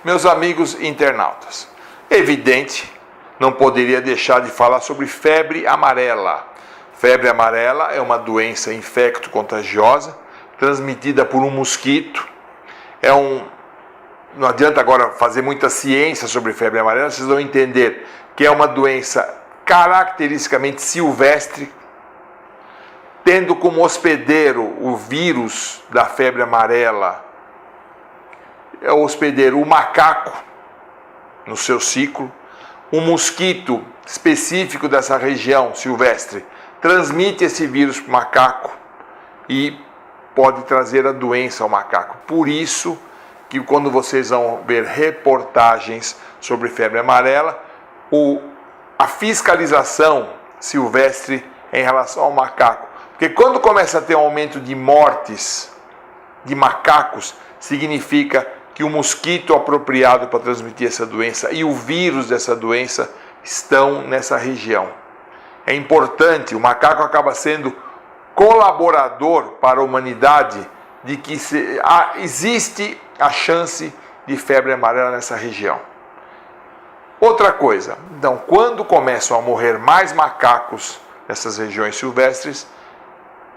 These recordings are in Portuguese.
Meus amigos internautas, evidente, não poderia deixar de falar sobre febre amarela. Febre amarela é uma doença infecto-contagiosa, transmitida por um mosquito. Não adianta agora fazer muita ciência sobre febre amarela, vocês vão entender que é uma doença caracteristicamente silvestre, tendo como hospedeiro o vírus da febre amarela, é o hospedeiro o macaco, no seu ciclo. Um mosquito específico dessa região silvestre transmite esse vírus para o macaco e pode trazer a doença ao macaco. Por isso que quando vocês vão ver reportagens sobre febre amarela, a fiscalização silvestre é em relação ao macaco. Porque quando começa a ter um aumento de mortes de macacos, significa que o mosquito apropriado para transmitir essa doença e o vírus dessa doença estão nessa região. É importante, o macaco acaba sendo colaborador para a humanidade de que existe a chance de febre amarela nessa região. Outra coisa, então, quando começam a morrer mais macacos nessas regiões silvestres,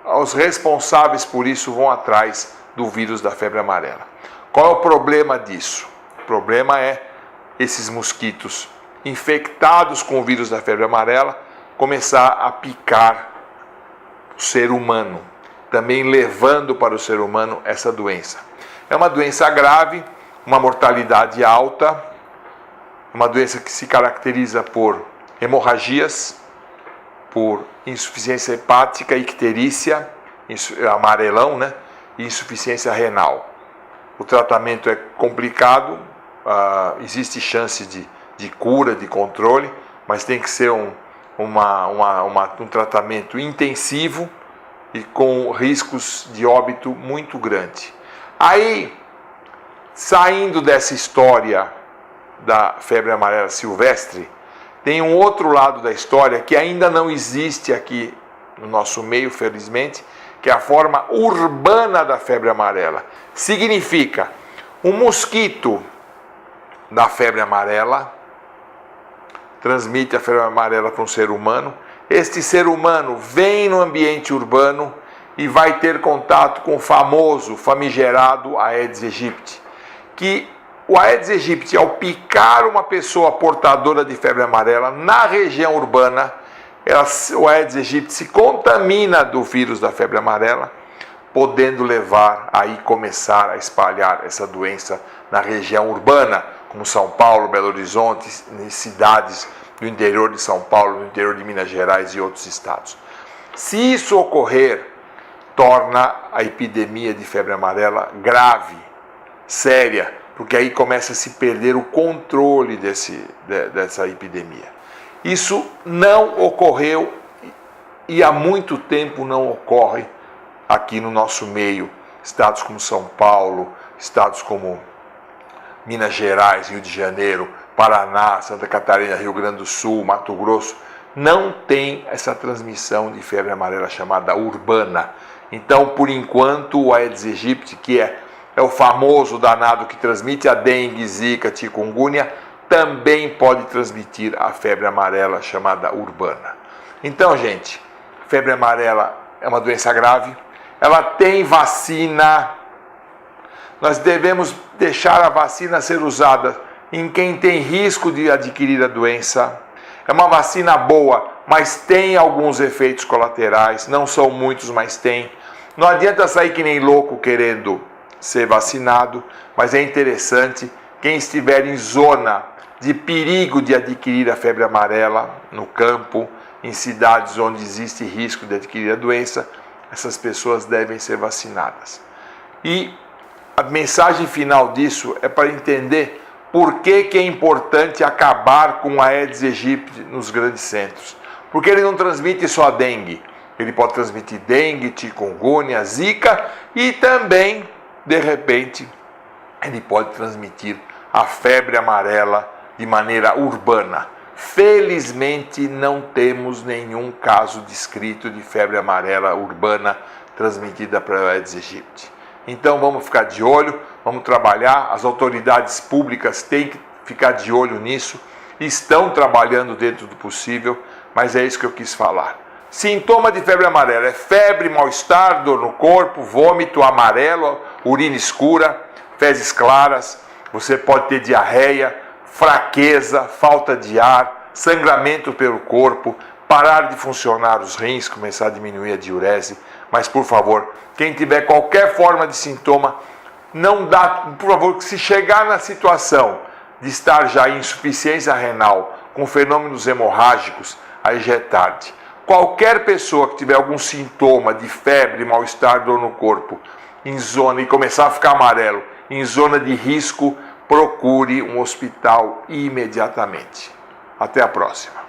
os responsáveis por isso vão atrás do vírus da febre amarela. Qual é o problema disso? O problema é esses mosquitos infectados com o vírus da febre amarela começar a picar o ser humano, também levando para o ser humano essa doença. É uma doença grave, uma mortalidade alta, uma doença que se caracteriza por hemorragias, por insuficiência hepática, icterícia, amarelão, e insuficiência renal. O tratamento é complicado, existe chance de cura, de controle, mas tem que ser um tratamento intensivo e com riscos de óbito muito grande. Aí, saindo dessa história da febre amarela silvestre, tem um outro lado da história que ainda não existe aqui no nosso meio, felizmente, que é a forma urbana da febre amarela. Significa, um mosquito da febre amarela transmite a febre amarela para um ser humano. Este ser humano vem no ambiente urbano e vai ter contato com o famoso, famigerado Aedes aegypti, que o Aedes aegypti, ao picar uma pessoa portadora de febre amarela na região urbana, o Aedes aegypti se contamina do vírus da febre amarela, podendo levar aí começar a espalhar essa doença na região urbana, como São Paulo, Belo Horizonte, em cidades do interior de São Paulo, do interior de Minas Gerais e outros estados. Se isso ocorrer, torna a epidemia de febre amarela grave, séria, porque aí começa a se perder o controle dessa epidemia. Isso não ocorreu e há muito tempo não ocorre aqui no nosso meio. Estados como São Paulo, estados como Minas Gerais, Rio de Janeiro, Paraná, Santa Catarina, Rio Grande do Sul, Mato Grosso, não tem essa transmissão de febre amarela chamada urbana. Então, por enquanto, o Aedes aegypti, que é o famoso danado que transmite a dengue, zika, chikungunya, também pode transmitir a febre amarela chamada urbana. Então, gente, febre amarela é uma doença grave, ela tem vacina. Nós devemos deixar a vacina ser usada em quem tem risco de adquirir a doença. É uma vacina boa, mas tem alguns efeitos colaterais, não são muitos, mas tem. Não adianta sair que nem louco querendo ser vacinado, mas é interessante quem estiver em zona de perigo de adquirir a febre amarela no campo, em cidades onde existe risco de adquirir a doença, essas pessoas devem ser vacinadas. E a mensagem final disso é para entender por que é importante acabar com a Aedes aegypti nos grandes centros. Porque ele não transmite só a dengue, ele pode transmitir dengue, chikungunya, zika e também, de repente, ele pode transmitir a febre amarela de maneira urbana. Felizmente não temos nenhum caso descrito de febre amarela urbana transmitida para o Aedes aegypti. Então vamos ficar de olho, vamos trabalhar, as autoridades públicas têm que ficar de olho nisso, estão trabalhando dentro do possível, mas é isso que eu quis falar. Sintoma de febre amarela é febre, mal-estar, dor no corpo, vômito amarelo, urina escura, fezes claras, você pode ter diarreia, fraqueza, falta de ar, sangramento pelo corpo, parar de funcionar os rins, começar a diminuir a diurese, mas por favor, quem tiver qualquer forma de sintoma, não dá, por favor, se chegar na situação de estar já em insuficiência renal, com fenômenos hemorrágicos, aí já é tarde. Qualquer pessoa que tiver algum sintoma de febre, mal-estar, dor no corpo, em zona e começar a ficar amarelo, em zona de risco, procure um hospital imediatamente. Até a próxima.